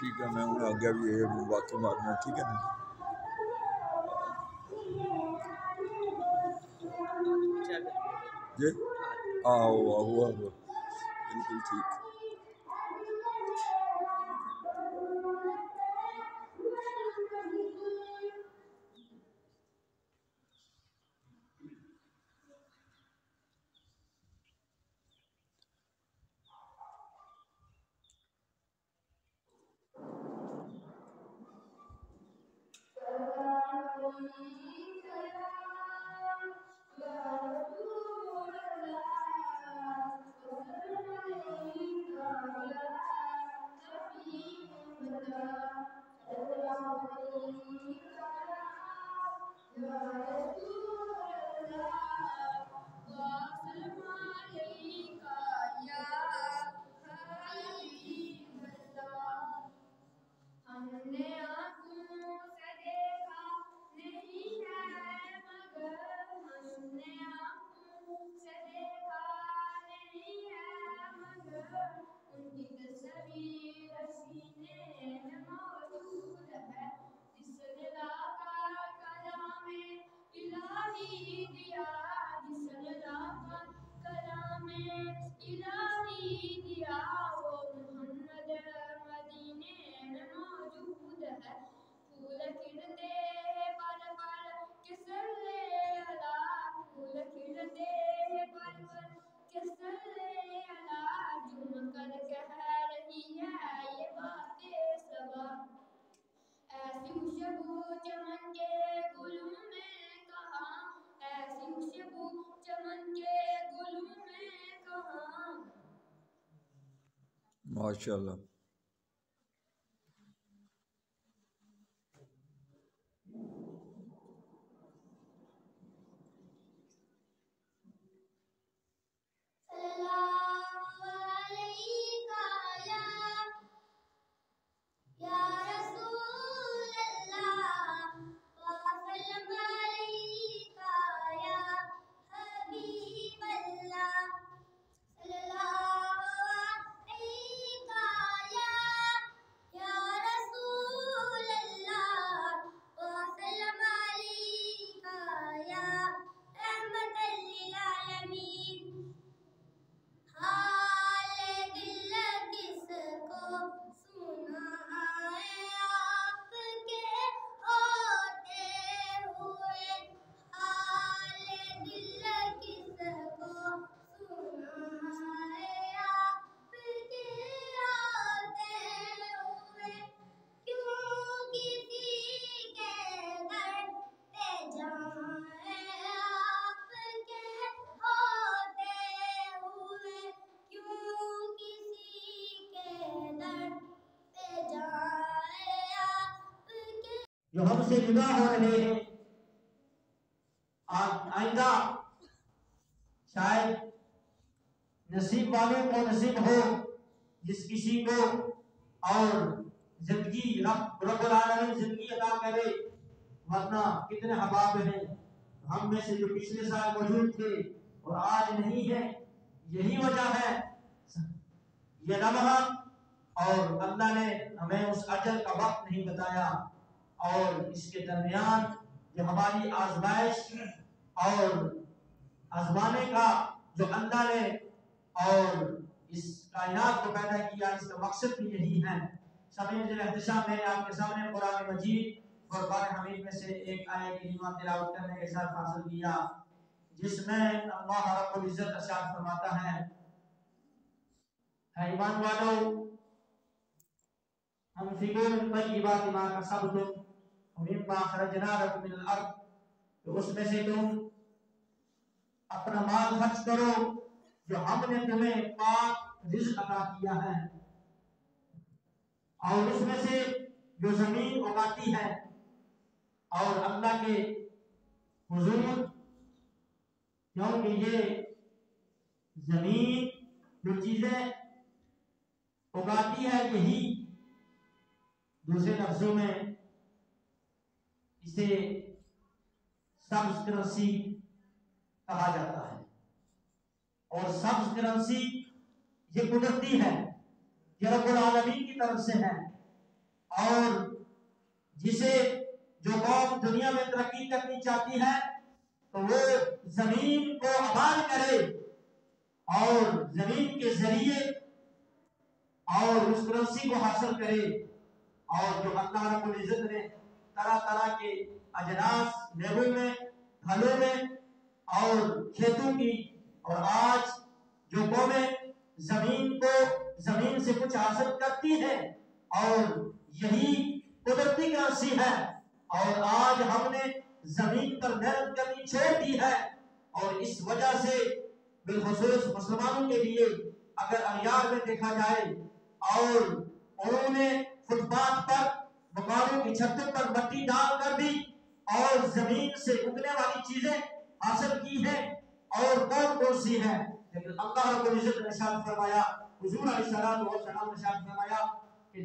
ٹھیک ہے میں ہوں آگے بھی یہ واقعی مارنا ٹھیک ہے نا جی ہوا بالکل ٹھیک ماشاء اللہ جو ہم سے جدا ہو رہے ہیں، آئندہ شاید نصیب والوں کو نصیب ہو، جس کسی کو اور زندگی رب العالمین زندگی عطا کرے، ورنہ کتنے احباب ہیں ہم میں سے جو پچھلے سال موجود تھے اور آج نہیں ہے. یہی وجہ ہے یہ لمحہ، اور اللہ نے ہمیں اس اجل کا وقت نہیں بتایا، اور اس کے درمیان جو ہماری آزمائش اور آزمانے کا جو اللہ نے اور اس کائنات کو پیدا کیا، اس کا مقصد بھی یہی ہے. سامعین ذی الاحتشام، میں نے آپ کے سامنے قرآن مجید فرقان حمید میں سے ایک آیت کریمہ تلاوت کرنے کے ساتھ حاصل کیا، جس میں اللہ رب العزت ارشاد فرماتا ہے، اے ایمان والو، انفقوا من طیبات ما کسبتم ومما اخرجنا لکم من الارض، تو اس میں سے تم اپنا مال خرچ کرو جو ہم نے تمہیں پاک رزق عطا کیا ہے، اور اس میں سے جو زمین اگاتی ہے، اور اللہ کے حضور، کیونکہ یہ زمین جو چیزیں اگاتی ہے، یہی دوسرے لفظوں میں اسے سبز کرنسی کہا جاتا ہے، اور سبز کرنسی یہ قدرتی ہے، یہ رب العالمین کی طرف سے ہے، اور جسے جو قوم دنیا میں ترقی کرنی چاہتی ہے تو وہ زمین کو آباد کرے اور زمین کے ذریعے اور اس کرنسی کو حاصل کرے، اور جو اللہ رب العزت نے طرح طرح کے اجناس میووں میں، پھلوں میں اور کھیتوں کی، اور آج جو قومیں زمین سے کچھ حاصل کرتی ہیں، اور یہی قدرتی کرنسی ہے، اور آج ہم نے زمین پر محنت کرنی چھوڑ دی ہے، اور اس وجہ سے بالخصوص مسلمانوں کے لیے اگر اغیار میں دیکھا جائے، اور انہوں نے فٹ پاتھ پر مکانوں کی چھتوں پر مٹی ڈال کر بھی اور زمین سے اگنے والی چیزیں حاصل کی ہیں، اور کون سی ہیں، لیکن اللہ رب العزت نے ارشاد فرمایا، حضور علیہ السلام نے ارشاد فرمایا کہ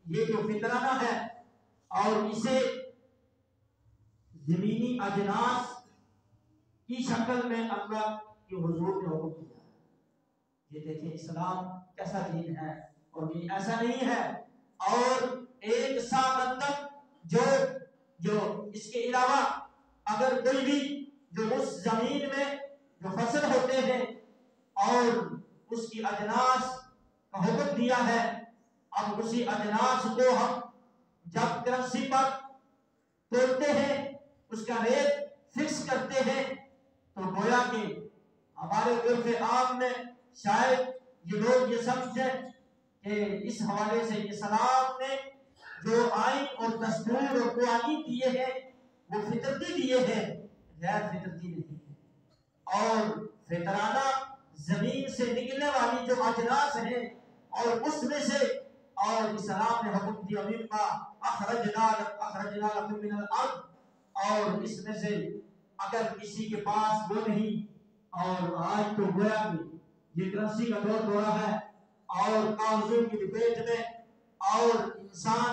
یہ جو فطرانہ ہے، اور اسے زمینی اجناس کی شکل میں اللہ کے حضور نے حکم دیا ہے. یہ دیکھیں اسلام کیسا دین ہے، اور یہ ایسا نہیں ہے اور ایک سا بندر جو اس کے علاوہ اگر کوئی بھی جو اس زمین میں جو فصل ہوتے ہیں اور اس کی اجناس کا حکم دیا ہے، اب اسی اجناس کو ہم جب کرنسی پر توڑتے ہیں، اس کا ریٹ فکس کرتے ہیں، تو گویا کہ ہمارے عرف عام میں شاید یہ لوگ یہ سمجھیں کہ اس حوالے سے اسلام نے جو آئین اور دستور اور قوانین دیے ہیں وہ فطرتی دیے ہیں، غیر فطرتی نہیں ہے. اور فطرانہ زمین سے نکلنے والی جو اجناس ہیں، اور اس میں سے اور اسلام نے حکم دیا مما اخرجنا لکم من الارض، اور اس میں سے اگر کسی کے پاس وہ نہیں، اور آج تو گویا کہ یہ کرنسی کا دور ہو رہا ہے اور کاغذوں کی لپیٹ میں، اور انسان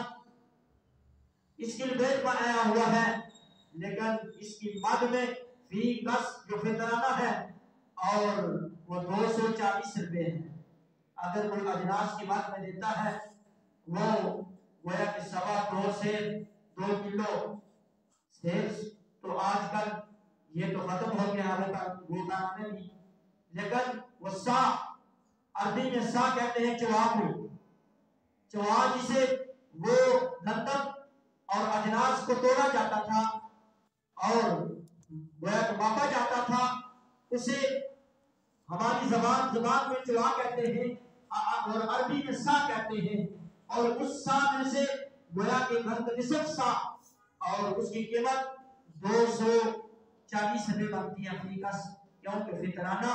اس کی لپیٹ میں آیا ہوا ہے، لیکن اس کی مد میں فی گز جو فطرانہ ہے اور وہ 240 روپے ہے. اگر کوئی اجناس کی مد میں دیتا ہے وہ گویا کہ 2.25 سے 2 کلو سیلز، تو آج کل یہ تو ختم ہو گیا وہ کام نہیں، لیکن وہ سا، عربی میں سا کہتے ہیں چوا جسے وہ گندم اور اجناس کو توڑا جاتا تھا اور گویا کہ ماپا جاتا تھا، اسے ہماری زبان میں چوا کہتے ہیں اور عربی میں سا کہتے ہیں، اور اس سا میں سے گویا کہ نصف سا، اور اس کی قیمت 240 روپے بنتی ہے فی کس، کیونکہ فطرانہ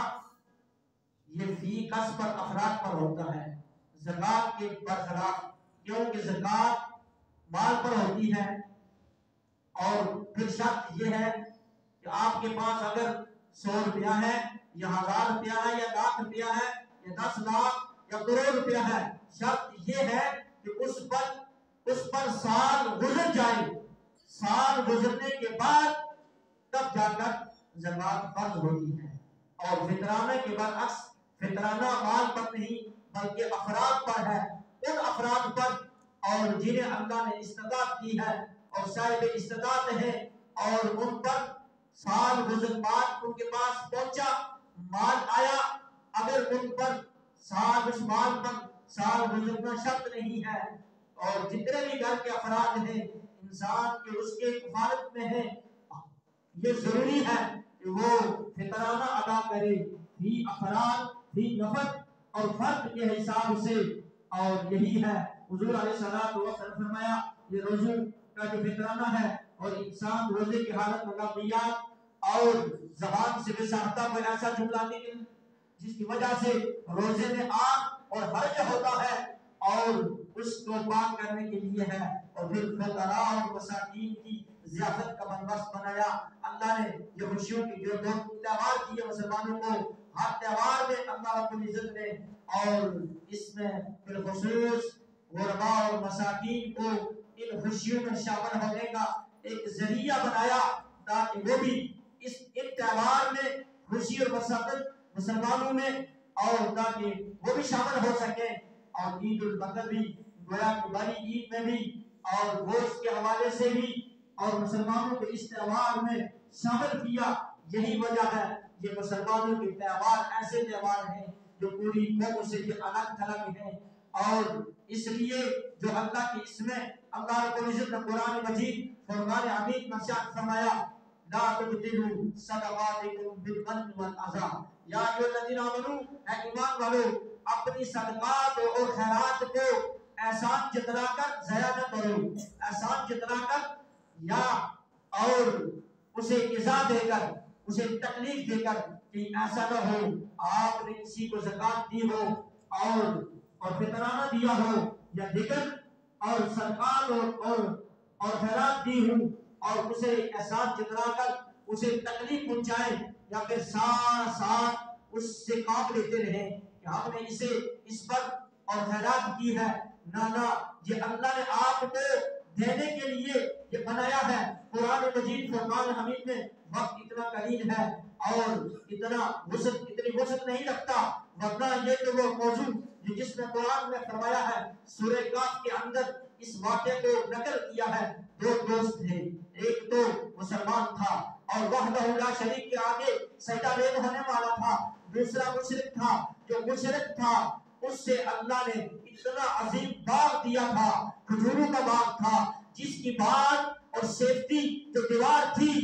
یہ فی کس پر افراد پر ہوتا ہے، زکوٰۃ کے برخلاف، کیونکہ زکوٰۃ مال پر ہوتی ہے اور پھر شرط یہ ہے کہ آپ کے پاس اگر 100 روپیہ ہے یا 1000 روپیہ ہے یا لاکھ روپیہ ہے یا 10 لاکھ یا کروڑ روپیہ ہے، شرط یہ ہے کہ اس پر سال گزر جائے، سال گزرنے کے بعد تب جا کر زکوٰۃ فرض ہوتی ہے۔ اور فطرانہ کے برعکس فطرانہ مال پر نہیں بلکہ افراد پر ہے، ان افراد پر اور جنہیں اللہ نے استطاعت دی ہے اور صاحب استطاعت ہے اور ان پر سال گزر بعد ان کے پاس پہنچا مال آیا، اگر ان پر اس مال پر سال گزرنا شرط نہیں ہے اور جتنے بھی گھر کے افراد ہیں انسان کے اس کے کفالت میں ہے، یہ ضروری ہے کہ وہ فطرانہ ادا کرے فی افراد فی نفر اور فرد کے حساب سے۔ اور یہی ہے حضور علیہ الصلوۃ والسلام فرمایا یہ روزے کا جو فطرانہ ہے، اور انسان روزے کی حالت میں لغویات اور زبان سے بے ساختہ کوئی ایسا جملہ نکل جس کی وجہ سے روزے میں آگ اور حرج ہوتا ہے، اور اس کو پاک کرنے کے لیے ہے۔ اور پھر فقراء اور مساکین کی ضیافت کا بندوبست بنایا۔ اللہ نے یہ خوشیوں کی جو دو تہوار کیے مسلمانوں کو، ہر تہوار میں اللہ رب العزت نے اور اس میں بالخصوص غرباء اور مساکین کو ان خوشیوں میں شامل ہونے کا ایک ذریعہ بنایا تاکہ وہ بھی ان تہوار میں خوشی اور مسرت مسلمانوں میں اور تاکہ وہ بھی شامل ہو سکیں۔ اور عید الفطر بھی گویا کہ بڑی عید میں بھی اور گوشت کے حوالے سے بھی اور مسلمانوں کو اس تہوار میں شامل کیا۔ یہی وجہ ہے یہ مسلمانوں کے تہوار ایسے تہوار ہیں جو پوری قوم سے یہ الگ تھلگ ہیں، اور اس لیے جو اللہ کی اس میں اللہ رب العزت نے قرآن مجید فرمان حمید میں ارشاد فرمایا لا تبطلوا صدقاتکم بالمن والاذى یا ایھا الذین آمنوا، اے ایمان والو اپنی صدقات اور خیرات کو احسان جتلا کر ضائع نہ کرو، احسان جتلا کر یا اور اسے ایذا دے کر اسے تکلیف دے کر کہ ایسا نہ ہو آپ نے کسی کو زکوٰۃ دی ہو اور فطرانہ دیا ہو یا دیگر اور صدقات اور خیرات دی ہوں اور اسے احسان جتلا کر اسے تکلیف پہنچائے یا پھر ساتھ اس سے کام لیتے رہے کہ ہم نے اسے اس پر اور خیرات کی ہے۔ نہ یہ اللہ نے آپ کو دینے کے لیے یہ بنایا ہے۔ قرآن مجید فرمان حمید میں وقت اتنا قلیل ہے اور اتنی وسعت نہیں رکھتا، ورنہ یہ کہ وہ موضوع جس میں قرآن میں فرمایا ہے سورہ کہف کے اندر اس واقعے کو نقل کیا ہے۔ دو دوست تھے، ایک تو مسلمان تھا اور وحدہ لا شریک کے آگے سجدہ ریز ہونے والا تھا، دوسرا مشرک تھا۔ جو مشرک تھا اس سے اللہ نے اتنا عظیم باغ دیا تھا، کھجوروں کا باغ تھا، جس کی باغ اور سیفٹی جو دیوار تھی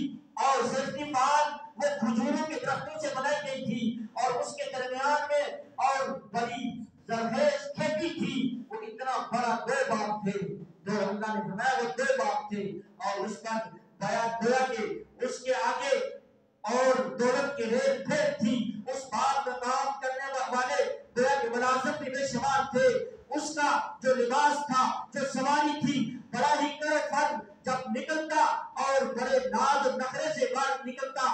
اور سیفٹی باغ وہ کھجوروں کے درختوں سے بنائی گئی تھی اور اس کے درمیان میں اور بڑی زرخیز کھیتی تھی۔ وہ اتنا بڑا دو باغ تھے، جو اللہ نے فرمایا وہ دو باغ تھے، اور اس پر گویا کہ اس کے آگے اور دولت کی ریل پھیر تھی۔ اس باغ میں کام کرنے والے گویا کہ ملازم بھی بے شمار تھے۔ اس کا جو لباس تھا، جو سواری تھی، بڑا ہی فن جب نکلتا اور بڑے ناز و نخرے سے باہر نکلتا،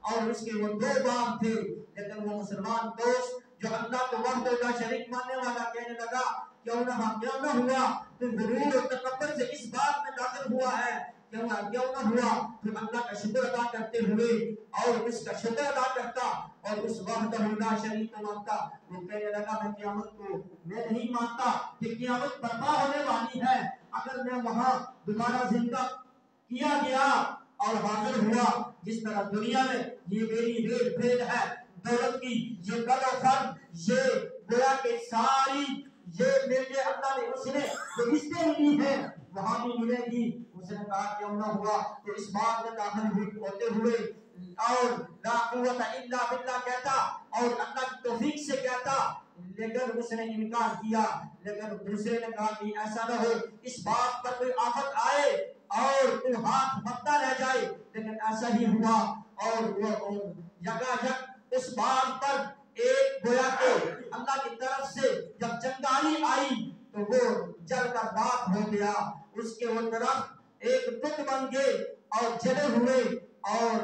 اور اس کے وہ دو باغ تھے۔ لیکن وہ مسلمان دوست جو اللہ کو وحدہ لا شریک ماننے والا کہنے لگا کیوں نہ ہوا تو غرور اور تکبر سے اس بات میں داخل ہوا ہے، کیوں نہ ہوا تو اللہ کا شکر ادا کرتے ہوئے اور اس کا شکر ادا کرتا اور اس وحدہ لا شریک کو مانتا۔ وہ کہنے لگا میں قیامت کو میں نہیں مانتا کہ قیامت برپا ہونے والی ہے، اگر میں وہاں دوبارہ زندہ کیا گیا اور حاضر ہوا جس طرح دنیا میں یہ میری ریل پھیر ہے دولت کی، یہ قد و فن، یہ گویا کہ ساری یہ میرے اللہ نے اس نے جو رشتے ملی ہیں وہاں بھی ملے گی۔ اس نے کہا کیوں نہ ہوا تو اس بات میں داخل ہوتے ہوئے اور لا قوت الا باللہ کہتا اور اللہ کی توفیق سے کہتا، لیکن اس نے انکار کیا۔ لیکن دوسرے نے کہا کہ ایسا نہ ہو اس بات پر کوئی آفت آئے اور تو ہاتھ متہ رہ جائے، لیکن ایسا ہی ہوا اور وہ یکایک اس باغ پر ایک گویا کہ اللہ کی طرف سے جب چنگاری آئی تو وہ جل کر راکھ ہو گیا، اس کے وہ درخت ایک ٹک بن گئے اور جلے ہوئے، اور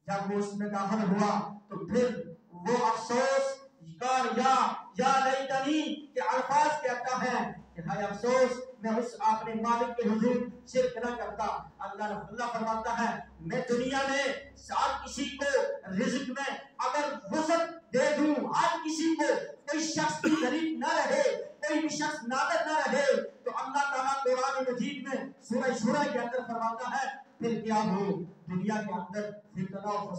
جب وہ اس میں داخل ہوا تو پھر وہ افسوس کار یا لیتنی کے الفاظ کہتا ہے کہ ہائے افسوس میں اس اپنے مالک کے حضور شرک نہ کرتا۔ اللہ فرماتا ہے میں دنیا میں ہر کسی کو رزق میں اگر وسعت دے دوں، ہر کسی کو، کوئی شخص بھی غریب نہ رہے، کوئی بھی شخص نادر نہ رہے، تو اللہ تعالیٰ قرآن مجید میں سورہ شورى کے اندر فرماتا ہے پھر کیا ہو دنیا کے اندر فتنہ و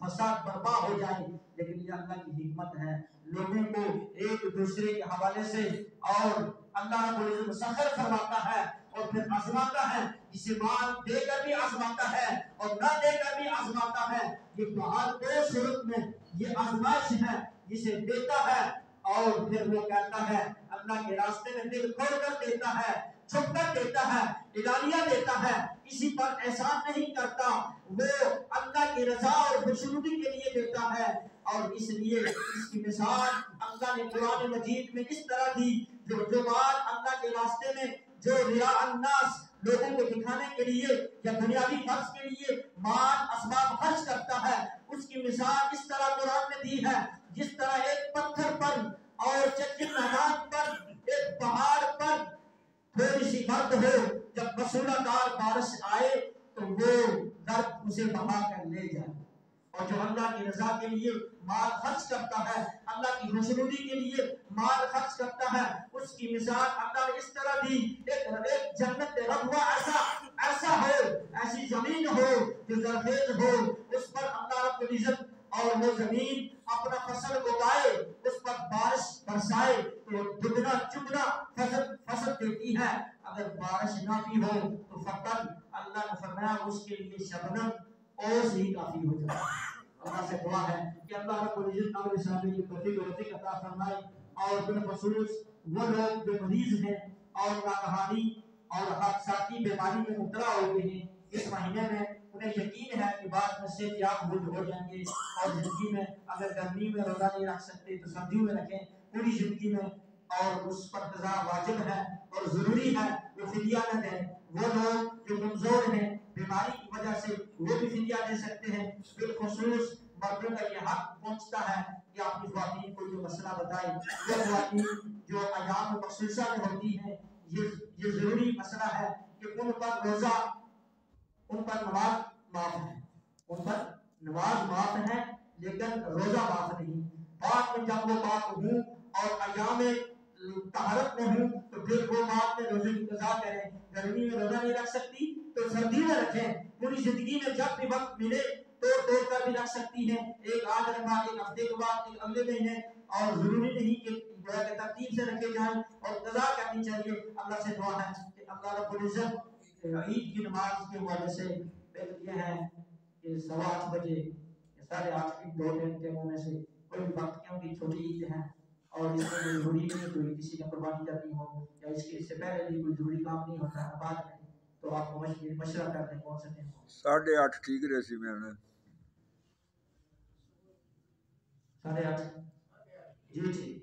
فساد برپا ہو جائے۔ لیکن یہ اللہ کی حکمت ہے، لوگوں کو ایک دوسرے کے حوالے سے اور اللہ رب العزت مسخر فرماتا ہے اور پھر آزماتا ہے، اسے مال دے کر بھی آزماتا ہے اور نہ دے کر بھی آزماتا ہے۔ یہ ہر دو صورت میں یہ آزمائش ہے، جسے دیتا ہے اور پھر وہ کہتا ہے اللہ کے راستے میں دل کھول کر دیتا ہے، چھپ کر دیتا ہے، اعلانیہ دیتا ہے، کسی پر احسان نہیں کرتا، وہ اللہ کی رضا اور خوشنودی کے لیے دیتا ہے۔ اور اس لیے اس کی مثال اللہ نے قرآن مجید میں اس طرح دی، جو مال اللہ کے راستے میں، جو ریاء الناس لوگوں کو دکھانے کے لیے یا دنیاوی فرض کے لیے مال اسباب خرچ کرتا ہے، اس کی مثال اس طرح قرآن نے دی ہے جس طرح ایک پتھر پر اور چچی میدان پر، ایک پہاڑ پر تھوڑی سی برد ہو، جب مسولہ دار بارش آئے تو وہ درد اسے بہا کر لے جائے۔ اور جو اللہ کی رضا کے لیے مال خرچ کرتا ہے، اللہ کی خوشنودی کے لیے مال خرچ کرتا ہے، اس کی مثال اللہ نے اس طرح دی، ایک جنت ربوہ ایسا ہو، ایسی زمین ہو جو زرخیز ہو، اس پر اللہ رب العزت اور وہ زمین اپنا فصل اگائے، اس پر بارش برسائے تو دگنا چگنا فصل دیتی ہے۔ اگر بارش نہ بھی ہو تو فقط اللہ نے فرمایا اس کے لیے شبنم اوس ہی کافی ہو جائے۔ اللہ سے دعا ہے کہ اللہ رب العزت ہمارے سامنے کی توفیق و رفیق عطا فرمائے، اور بالخصوص وہ لوگ جو مریض ہیں اور ناگہانی اور حادثاتی بیماری میں مبتلا ہو گئے ہیں، اس مہینے میں انہیں یقین ہے کہ بعد میں سے صحت مند ہو جائیں گے، اور زندگی میں اگر گرمی میں روزہ نہیں رکھ سکتے تو سردیوں میں رکھیں، پوری زندگی میں، اور اس پر قضا واجب ہے اور ضروری ہے، وہ فدیہ نہ دیں۔ وہ لوگ جو کمزور ہیں بیماری کی وجہ سے، وہ بھی فدیہ دے سکتے ہیں۔ بالخصوص مردوں کا یہ حق پہنچتا ہے کہ اپنی خواتین کو جو مسئلہ بتائے، وہ خواتین جو ایام مخصوصہ میں ہوتی ہیں، یہ ضروری مسئلہ ہے کہ ان پر روزہ، ان پر نماز معاف ہے، ان پر نماز معاف ہے لیکن روزہ معاف نہیں۔ بعد میں جب وہ پاک ہوں اور ایام طہارت میں ہوں تو پھر وہ بعد میں روزے کی قضا کریں۔ گرمی میں روزہ نہیں رکھ سکتی تو سردی میں رکھیں، پوری زندگی میں جب بھی وقت ملے توڑ کر بھی رکھ سکتی ہیں، ایک آدھ رکھا، ایک ہفتے کے بعد، ایک اگلے مہینے، اور ضروری نہیں کہ ترتیب سے رکھے جائیں، اور قضا کرنی چاہیے۔ اللہ سے دعا ہے کہ اللہ رب العزت عید کی نماز کے حوالے سے یہ ہے کہ 8:15 بجے، 8:30 کی 2 گھنٹے میں سے کوئی بھی وقت، کیونکہ چھوٹی عید ہے اور اس میں کوئی ضروری نہیں کوئی کسی نے قربانی کرنی ہو، یا اس سے پہلے بھی کوئی ضروری کام نہیں ہوتا ہے بعد میں، تو آپ کو مشورہ کرنے کون سے دن ہو۔ 8:30 ٹھیک رہی میں نے 8:30 جی ٹھیک۔